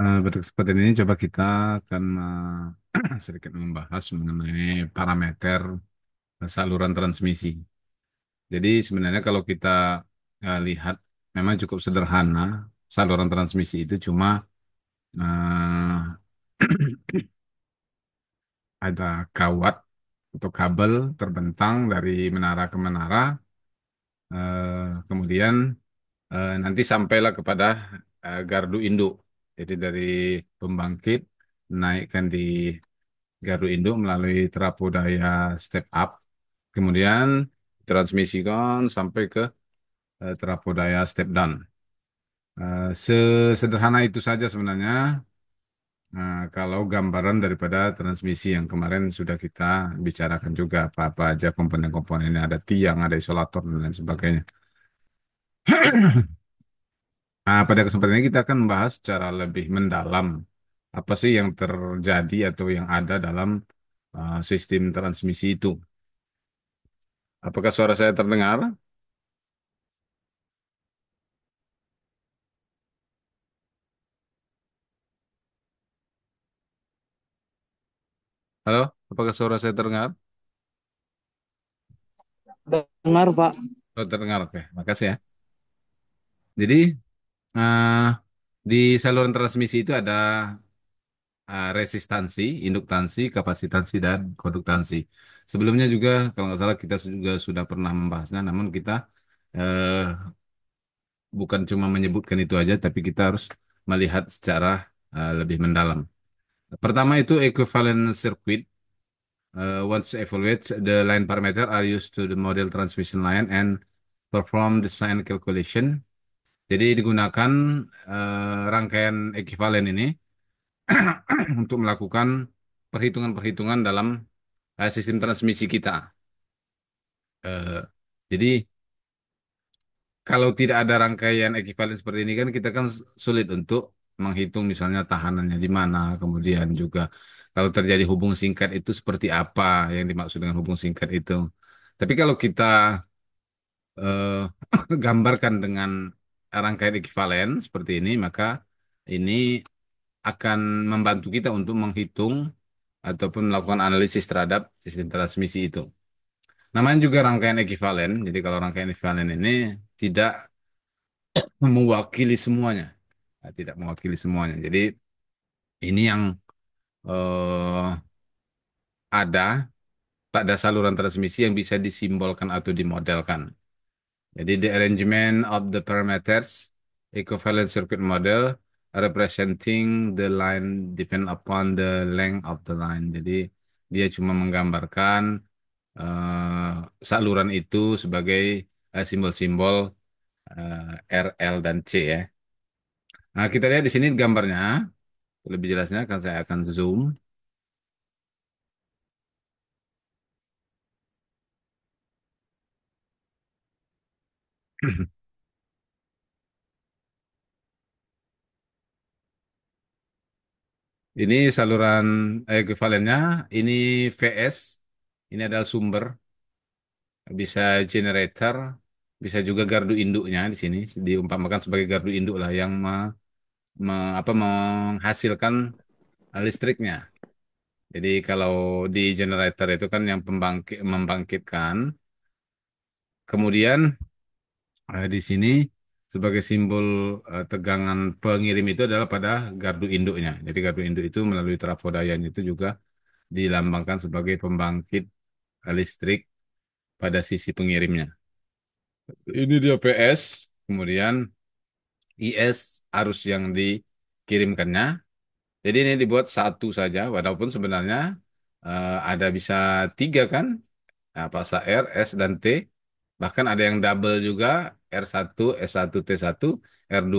Pada kesempatan ini coba kita akan sedikit membahas mengenai parameter saluran transmisi. Jadi sebenarnya kalau kita lihat memang cukup sederhana saluran transmisi itu cuma eh, ada kawat atau kabel terbentang dari menara ke menara, kemudian nanti sampailah kepada gardu induk. Jadi dari pembangkit naikkan di gardu induk melalui trafo daya step up, kemudian transmisikan sampai ke trafo daya step down. Sesederhana itu saja sebenarnya. Kalau gambaran daripada transmisi yang kemarin sudah kita bicarakan juga apa-apa aja komponen-komponennya, ada tiang, ada isolator dan lain sebagainya. Pada kesempatan ini kita akan membahas secara lebih mendalam apa sih yang terjadi atau yang ada dalam sistem transmisi itu. Apakah suara saya terdengar? Halo, apakah suara saya terdengar? Dengar, Pak. Oh, terdengar, oke. Makasih ya. Jadi, eh, di saluran transmisi itu ada resistansi, induktansi, kapasitansi, dan konduktansi. Sebelumnya juga, kalau nggak salah, kita juga sudah pernah membahasnya, namun kita eh, bukan cuma menyebutkan itu aja, tapi kita harus melihat secara lebih mendalam. Pertama itu equivalent circuit. Once evaluate, the line parameter are used to the model transmission line and perform the sign calculation. Jadi digunakan rangkaian ekuivalen ini untuk melakukan perhitungan-perhitungan dalam sistem transmisi kita. Eh, jadi kalau tidak ada rangkaian ekuivalen seperti ini kan kita kan sulit untuk menghitung misalnya tahanannya di mana, kemudian juga kalau terjadi hubung singkat itu seperti apa yang dimaksud dengan hubung singkat itu. Tapi kalau kita eh, gambarkan dengan rangkaian ekuivalen seperti ini, maka ini akan membantu kita untuk menghitung ataupun melakukan analisis terhadap sistem transmisi itu. Namanya juga rangkaian ekuivalen. Jadi kalau rangkaian ekuivalen ini tidak mewakili semuanya. Tidak mewakili semuanya. Jadi ini yang eh, ada pada saluran transmisi yang bisa disimbolkan atau dimodelkan. Jadi the arrangement of the parameters equivalent circuit model representing the line depend upon the length of the line. Jadi dia cuma menggambarkan saluran itu sebagai simbol-simbol R, L, dan C ya. Nah, kita lihat di sini gambarnya. Lebih jelasnya kan saya akan zoom. Ini saluran ekuivalennya. Ini VS. Ini adalah sumber. Bisa generator. Bisa juga gardu induknya di sini. Diumpamakan sebagai gardu induk lah yang menghasilkan listriknya. Jadi kalau di generator itu kan yang membangkitkan. Kemudian di sini sebagai simbol tegangan pengirim itu adalah pada gardu induknya. Jadi gardu induk itu melalui trafo dayanya itu juga dilambangkan sebagai pembangkit listrik pada sisi pengirimnya. Ini dia PS, kemudian IS arus yang dikirimkannya. Jadi ini dibuat satu saja, walaupun sebenarnya ada bisa tiga kan, fasa R, S, dan T. Bahkan ada yang double juga, R1, S1, T1, R2,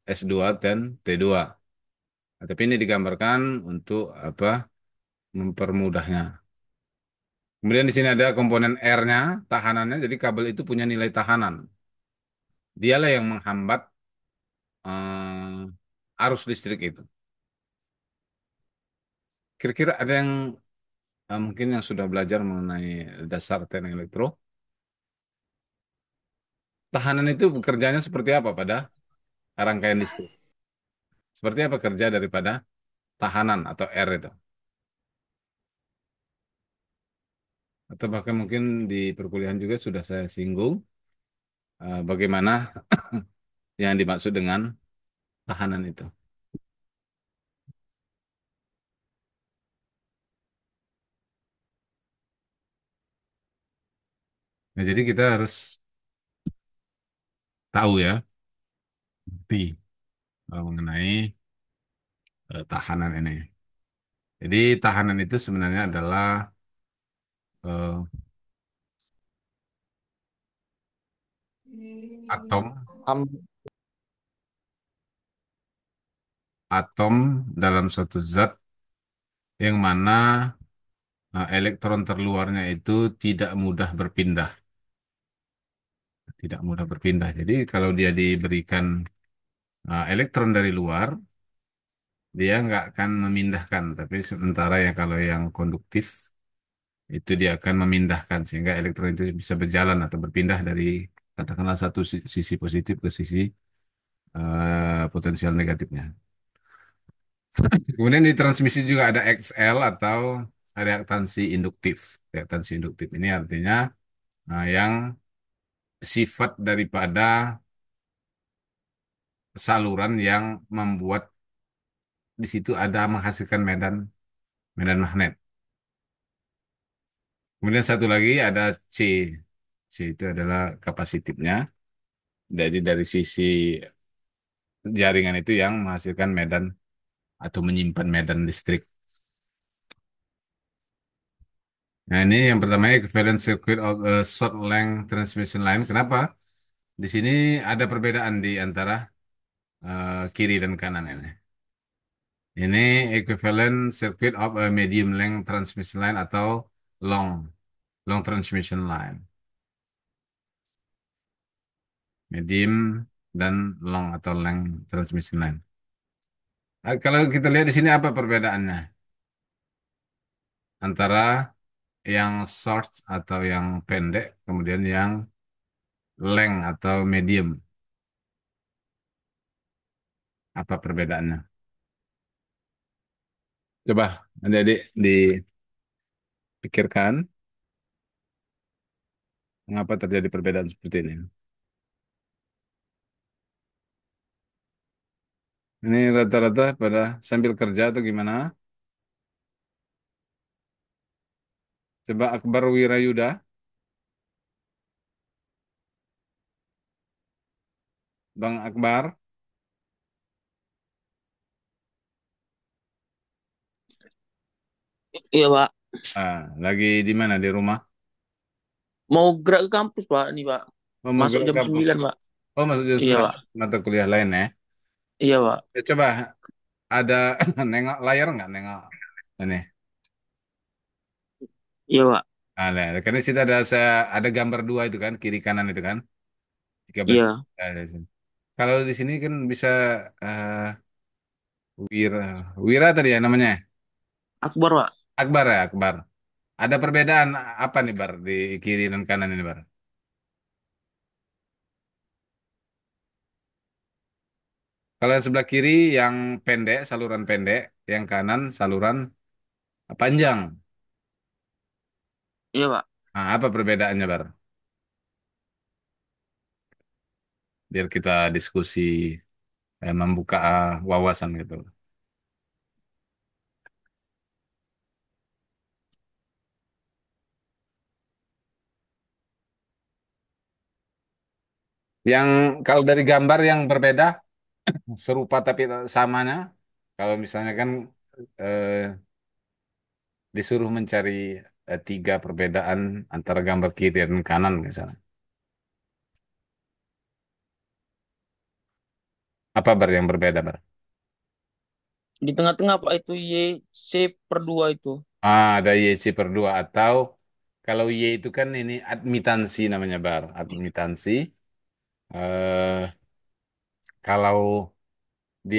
S2, dan T2. Nah, tapi ini digambarkan untuk apa? Mempermudahnya. Kemudian di sini ada komponen R-nya, tahanannya. Jadi kabel itu punya nilai tahanan. Dialah yang menghambat arus listrik itu. Kira-kira ada yang mungkin yang sudah belajar mengenai dasar teknik elektro. Tahanan itu bekerjanya seperti apa pada rangkaian listrik? Seperti apa kerja daripada tahanan atau R itu? Atau bahkan mungkin di perkuliahan juga sudah saya singgung bagaimana yang dimaksud dengan tahanan itu. Nah, jadi kita harus tahu ya, ngerti mengenai tahanan ini. Jadi tahanan itu sebenarnya adalah eh, atom Am atom dalam suatu zat yang mana elektron terluarnya itu tidak mudah berpindah, tidak mudah berpindah. Jadi kalau dia diberikan elektron dari luar, dia nggak akan memindahkan. Tapi sementara ya kalau yang konduktif itu dia akan memindahkan sehingga elektron itu bisa berjalan atau berpindah dari katakanlah satu sisi positif ke sisi potensial negatifnya. Kemudian di transmisi juga ada XL atau reaktansi induktif. Reaktansi induktif ini artinya yang sifat daripada saluran yang membuat di situ ada menghasilkan medan medan magnet. Kemudian satu lagi ada C. C itu adalah kapasitifnya. Jadi dari sisi jaringan itu yang menghasilkan medan atau menyimpan medan listrik. Nah, ini yang pertama equivalent circuit of a short length transmission line. Kenapa? Di sini ada perbedaan di antara kiri dan kanan ini. Ini equivalent circuit of a medium length transmission line atau long long transmission line. Medium dan long atau length transmission line. Kalau kita lihat di sini apa perbedaannya antara yang short atau yang pendek, kemudian yang length atau medium. Apa perbedaannya? Coba adik-adik dipikirkan mengapa terjadi perbedaan seperti ini. Ini rata-rata pada sambil kerja atau gimana? Coba Akbar Wirayuda, Bang Akbar, Iya, Pak. lagi di mana? Di rumah? Mau gerak ke kampus, Pak. Nih, Pak. Mau Masuk gerak jam kampus. 9, Pak. Oh, masuk jam Iya, 9 Pak. mata kuliah lain ya. Iya, Pak. Coba ada nengok layar nggak nengok ini? Iya, Pak. Ada, karena di situ ada gambar dua itu kan, kiri kanan itu kan, 13. Iya. Ada di sini. Kalau di sini kan bisa eh, Wira, Wira tadi ya namanya, Akbar, Pak. Akbar ya, Akbar. Ada perbedaan apa nih Bar di kiri dan kanan ini Bar? Kalau yang sebelah kiri yang pendek, saluran pendek, yang kanan saluran panjang. Iya, Pak. Nah, apa perbedaannya Bar? Biar kita diskusi membuka wawasan gitu. Yang kalau dari gambar yang berbeda, serupa tapi tak samanya, kalau misalnya kan eh, disuruh mencari tiga perbedaan antara gambar kiri dan kanan misalnya. Apa Bar yang berbeda Bar? Di tengah-tengah, Pak, itu YC/2 itu. Ada YC per 2 atau kalau Y itu kan ini admitansi namanya Bar. Admitansi. Eh, kalau